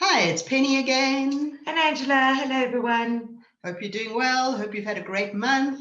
Hi, it's Penny again. And Angela, hello everyone. Hope you're doing well. Hope you've had a great month.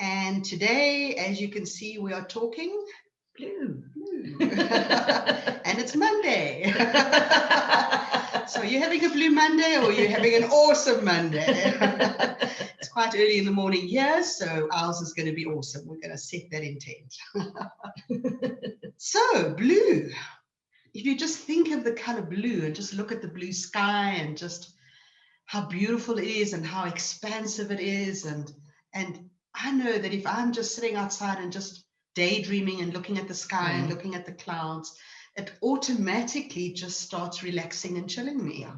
And today, as you can see, we are talking Blue. And it's Monday. So you're having a blue Monday or you're having an awesome Monday? It's quite early in the morning here, so ours is going to be awesome. We're going to set that intent. So, blue. If you just think of the color blue and just look at the blue sky and just how beautiful it is and how expansive it is, and I know that if I'm just sitting outside and just daydreaming and looking at the sky and looking at the clouds, it automatically just starts relaxing and chilling me. Yeah.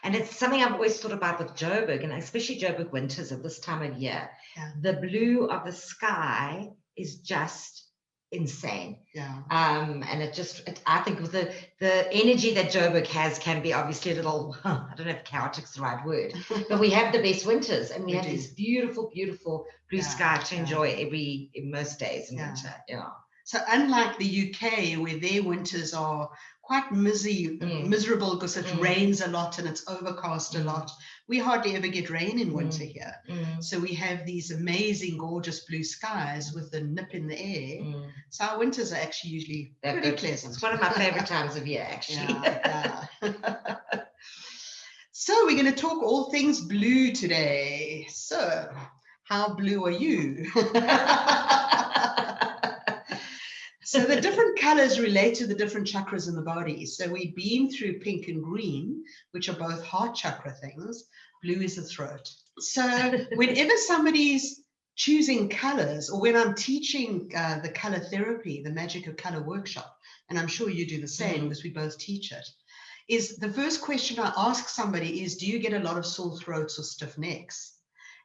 And it's something I've always thought about with Joburg, and especially Joburg winters at this time of year. Yeah. The blue of the sky is just insane. Yeah. And I think with the energy that Joburg has can be obviously a little, I don't know if chaotic's the right word, but we have the best winters, and we have this beautiful, beautiful blue sky to enjoy most days in winter. Yeah. So unlike the UK, where their winters are quite miserable because it rains a lot and it's overcast a lot, we hardly ever get rain in winter here. So we have these amazing, gorgeous blue skies with the nip in the air. So our winters are actually usually pretty pleasant. It's one of my favorite times of year, actually. Yeah. So we're going to talk all things blue today. So how blue are you? So the different colors relate to the different chakras in the body. So we've been through pink and green, which are both heart chakra things. Blue is the throat. So whenever somebody's choosing colors, or when I'm teaching the color therapy, the magic of color workshop, and I'm sure you do the same because we both teach it, is the first question I ask somebody is, do you get a lot of sore throats or stiff necks?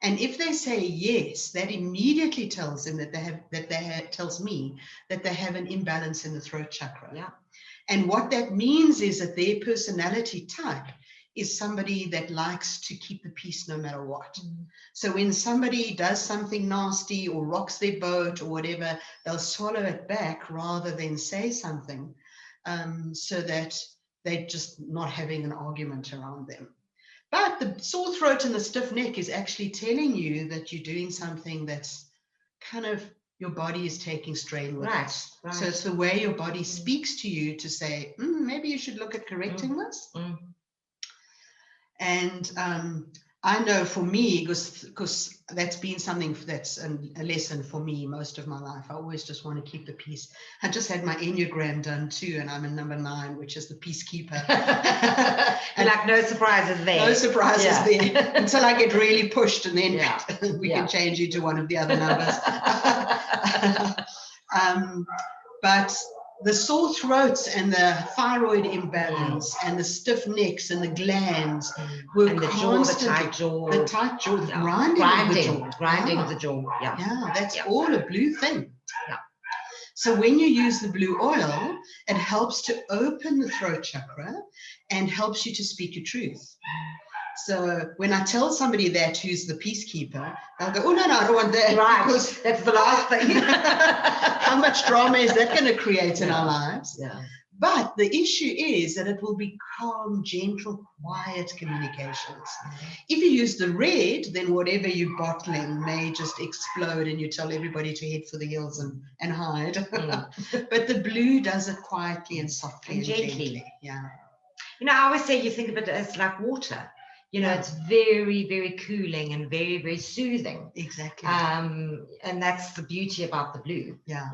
And if they say yes, that immediately tells them tells me that they have an imbalance in the throat chakra. Yeah. And what that means is that their personality type is somebody that likes to keep the peace no matter what. So when somebody does something nasty or rocks their boat or whatever, they'll swallow it back rather than say something, so that they're just not having an argument around them. But the sore throat and the stiff neck is actually telling you that you're doing something that's kind of, your body is taking strain with it. So it's the way your body speaks to you to say, maybe you should look at correcting this. And I know for me, because that's been something that's a lesson for me most of my life. I always just want to keep the peace. I just had my Enneagram done too, and I'm in number 9, which is the peacekeeper. And like no surprises there. No surprises there until I get really pushed, and then we can change you to one of the other numbers. But the sore throats and the thyroid imbalance and the stiff necks and the glands were and the constantly, jaw, the tight jaw, the grinding of the jaw. Yeah, that's all a blue thing. Yeah. So when you use the blue oil, it helps to open the throat chakra and helps you to speak your truth. So when I tell somebody that who's the peacekeeper, they'll go, oh, no, I don't want that. Right, because that's the last thing. How much drama is that going to create in our lives? Yeah. But the issue is that it will be calm, gentle, quiet communications. If you use the red, then whatever you're bottling may just explode and you tell everybody to head for the hills and hide. But the blue does it quietly and softly and gently. Yeah. You know, I always say you think of it as like water. You know, it's very, very cooling and very, very soothing. Exactly. And that's the beauty about the blue. Yeah.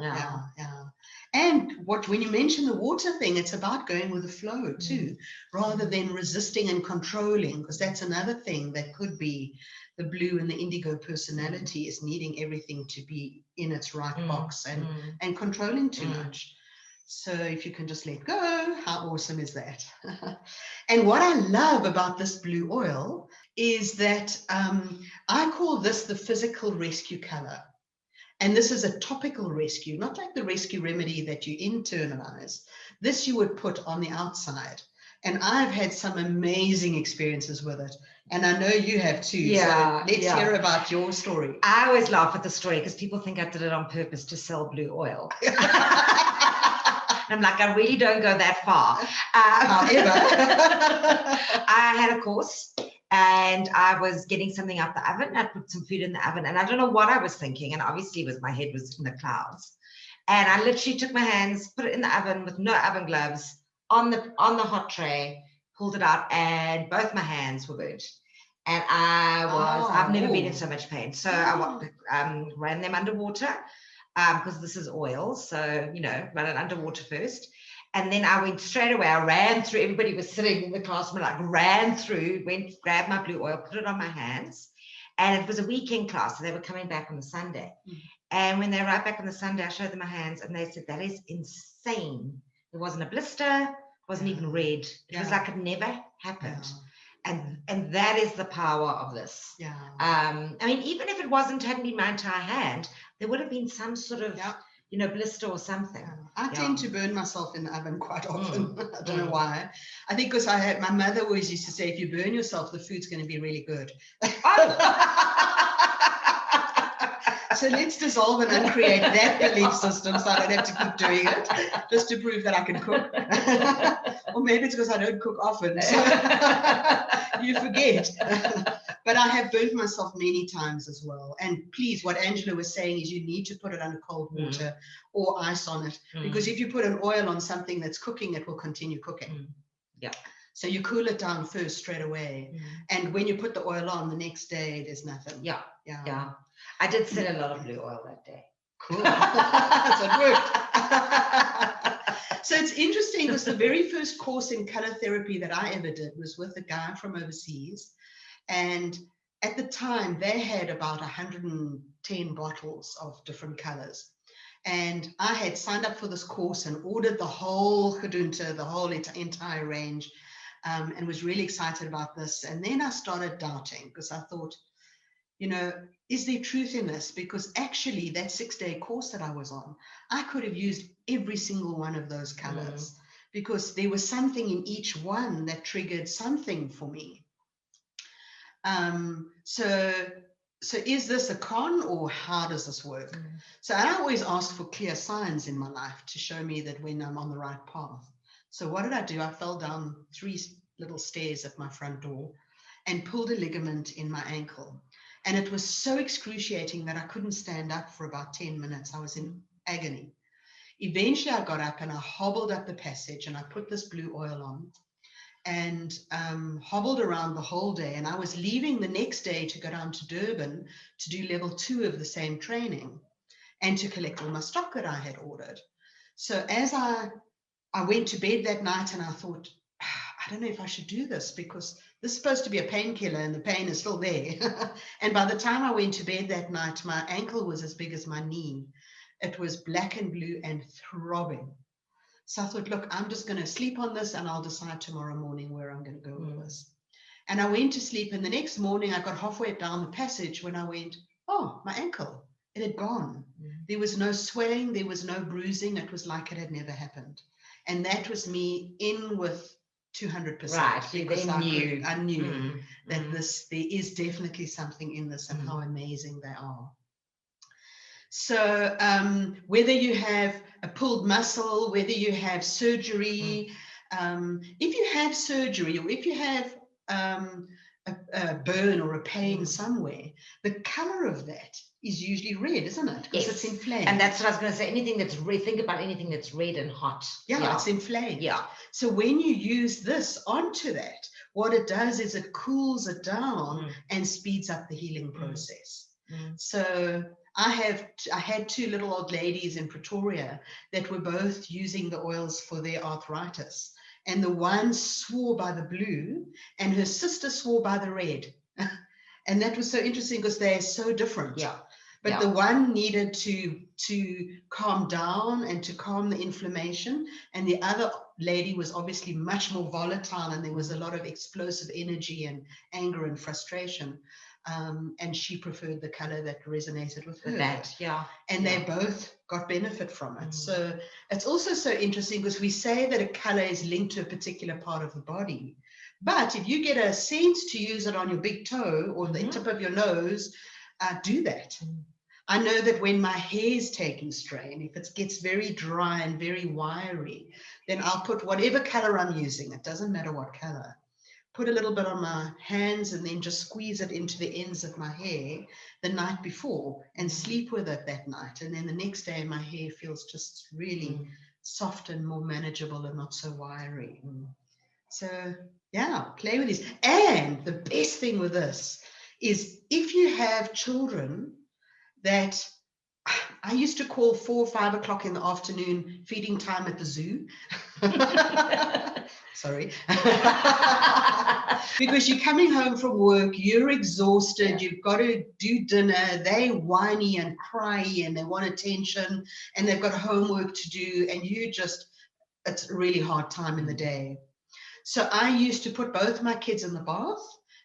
And when you mention the water thing, it's about going with the flow too, rather than resisting and controlling, because that's another thing that could be the blue and the indigo personality is needing everything to be in its right box and controlling too much. So if you can just let go, how awesome is that? And what I love about this blue oil is that I call this the physical rescue color. And this is a topical rescue, not like the rescue remedy that you internalize. This you would put on the outside. And I've had some amazing experiences with it. And I know you have too. Yeah. So let's hear about your story. I always laugh at the story because people think I did it on purpose to sell blue oil. And I'm like, I really don't go that far. However, I had a course and I was getting something out the oven. I put some food in the oven and I don't know what I was thinking. And obviously my head was in the clouds. And I literally took my hands, put it in the oven with no oven gloves on the hot tray, pulled it out, and both my hands were burnt. And I've never been in so much pain. So I ran them underwater because this is oil. So, run it underwater first. And then I went straight away. I ran through. Everybody was sitting in the classroom, ran through, grabbed my blue oil, put it on my hands. And it was a weekend class. So they were coming back on the Sunday. And when they arrived back on the Sunday, I showed them my hands and they said, that is insane. There wasn't a blister, wasn't even red. It was like it never happened. And that is the power of this. I mean, even if it hadn't been my entire hand, there would have been some sort of, blister or something. I tend to burn myself in the oven quite often. I don't know why. I think because my mother always used to say, if you burn yourself, the food's going to be really good. So let's dissolve and uncreate that belief system so I don't have to keep doing it, just to prove that I can cook. Or maybe it's because I don't cook often, so you forget. But I have burnt myself many times as well. And please, what Angela was saying is you need to put it under cold water or ice on it, because if you put an oil on something that's cooking, it will continue cooking. So you cool it down first straight away. And when you put the oil on, the next day, there's nothing. I did sell a lot of blue oil that day. Cool. So it worked. So it's interesting because the very first course in color therapy that I ever did was with a guy from overseas. And at the time, they had about 110 bottles of different colors. And I had signed up for this course and ordered the whole gedunte, the whole entire range, and was really excited about this. And then I started doubting because I thought, is there truth in this? Because actually that 6-day course that I was on, I could have used every single one of those colors because there was something in each one that triggered something for me. So is this a con or how does this work? So I always ask for clear signs in my life to show me that when I'm on the right path. So what did I do? I fell down 3 little stairs at my front door and pulled a ligament in my ankle. And it was so excruciating that I couldn't stand up for about 10 minutes. I was in agony. Eventually I got up and I hobbled up the passage and I put this blue oil on and hobbled around the whole day. And I was leaving the next day to go down to Durban to do level 2 of the same training and to collect all my stock that I had ordered. So as I went to bed that night and I thought, I don't know if I should do this because this is supposed to be a painkiller and the pain is still there. And by the time I went to bed that night, my ankle was as big as my knee. It was black and blue and throbbing. So I thought, look, I'm just going to sleep on this and I'll decide tomorrow morning where I'm going to go with this. And I went to sleep and the next morning I got halfway down the passage when I went, oh, my ankle, it had gone. There was no swelling, there was no bruising. It was like it had never happened. And that was me in with 200%. Right, because I knew that there is definitely something in this and how amazing they are. So whether you have a pulled muscle, whether you have surgery, if you have surgery or if you have a burn or a pain somewhere, the color of that is usually red, isn't it? Because it's inflamed. And that's what I was going to say. Anything that's red, think about anything that's red and hot. Yeah, it's inflamed. Yeah. So when you use this onto that, what it does is it cools it down and speeds up the healing process. So I had 2 little old ladies in Pretoria that were both using the oils for their arthritis. And the one swore by the blue and her sister swore by the red. And that was so interesting because they're so different. Yeah. But the one needed to calm down and to calm the inflammation. And the other lady was obviously much more volatile and there was a lot of explosive energy and anger and frustration. And she preferred the color that resonated with her. And they both got benefit from it. So it's also so interesting because we say that a color is linked to a particular part of the body. But if you get a sense to use it on your big toe or the tip of your nose, do that. I know that when my hair is taking strain, if it gets very dry and very wiry, then I'll put whatever color I'm using. It doesn't matter what color. Put a little bit on my hands and then just squeeze it into the ends of my hair the night before and sleep with it that night. And then the next day, my hair feels just really soft and more manageable and not so wiry. So yeah, play with these. And the best thing with this is if you have children that I used to call 4 or 5 o'clock in the afternoon feeding time at the zoo. Sorry. Because you're coming home from work, you're exhausted, you've got to do dinner, they're whiny and cryy and they want attention and they've got homework to do and it's a really hard time in the day. So I used to put both my kids in the bath,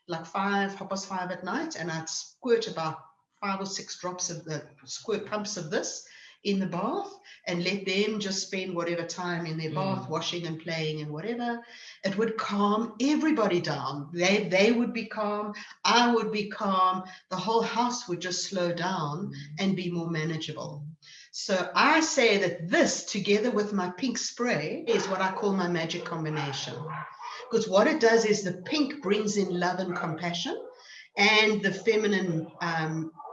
like 5:30 at night, and I'd squirt about 5 or 6 drops of the squirt pumps of this in the bath and let them just spend whatever time in their bath, washing and playing and whatever. It would calm everybody down. They would be calm, I would be calm, the whole house would just slow down and be more manageable. So I say that this, together with my pink spray, is what I call my magic combination. Because what it does is the pink brings in love and compassion, and the feminine,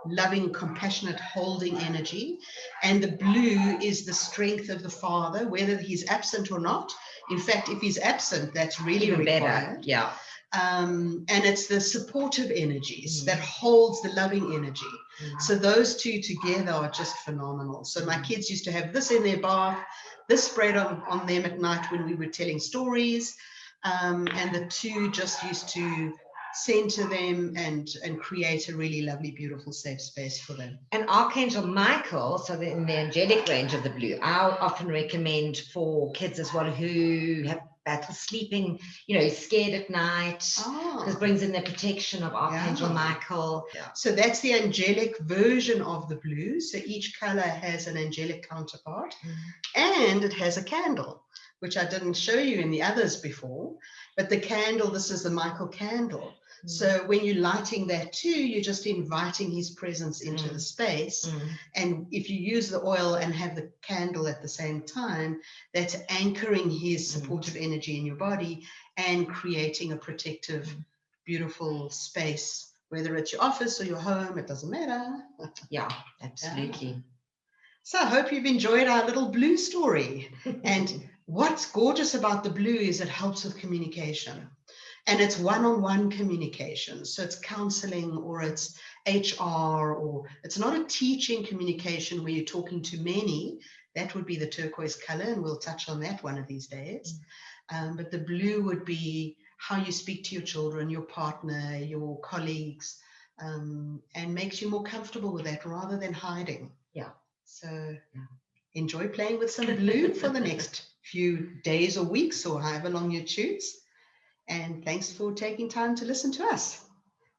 loving, compassionate, holding energy. And the blue is the strength of the father, whether he's absent or not. In fact, if he's absent, that's really Even required. better. Yeah. And it's the supportive energies that holds the loving energy. So those two together are just phenomenal. So my kids used to have this in their bath, this sprayed on them at night when we were telling stories, and the two just used to center them and create a really lovely, beautiful, safe space for them. And Archangel Michael, so in the angelic range of the blue, I often recommend for kids as well who have battle sleeping, scared at night, because it brings in the protection of Archangel Michael. Yeah. So that's the angelic version of the blue. So each color has an angelic counterpart, and it has a candle, which I didn't show you in the others before. But the candle, this is the Michael candle. So when you're lighting that too, you're just inviting his presence into the space. And if you use the oil and have the candle at the same time, that's anchoring his supportive energy in your body and creating a protective, beautiful space, whether it's your office or your home, it doesn't matter. Yeah, absolutely. Yeah. So I hope you've enjoyed our little blue story. And what's gorgeous about the blue is it helps with communication. And it's one-on-one communication. So it's counseling, or it's HR, or it's not a teaching communication where you're talking to many. That would be the turquoise color, and we'll touch on that one of these days. But the blue would be how you speak to your children, your partner, your colleagues, and makes you more comfortable with that rather than hiding. Yeah. So enjoy playing with some blue for the next few days or weeks, or however long you choose. And thanks for taking time to listen to us.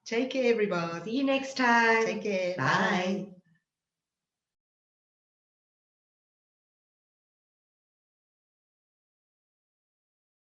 Take care, everybody. See you next time. Take care. Bye.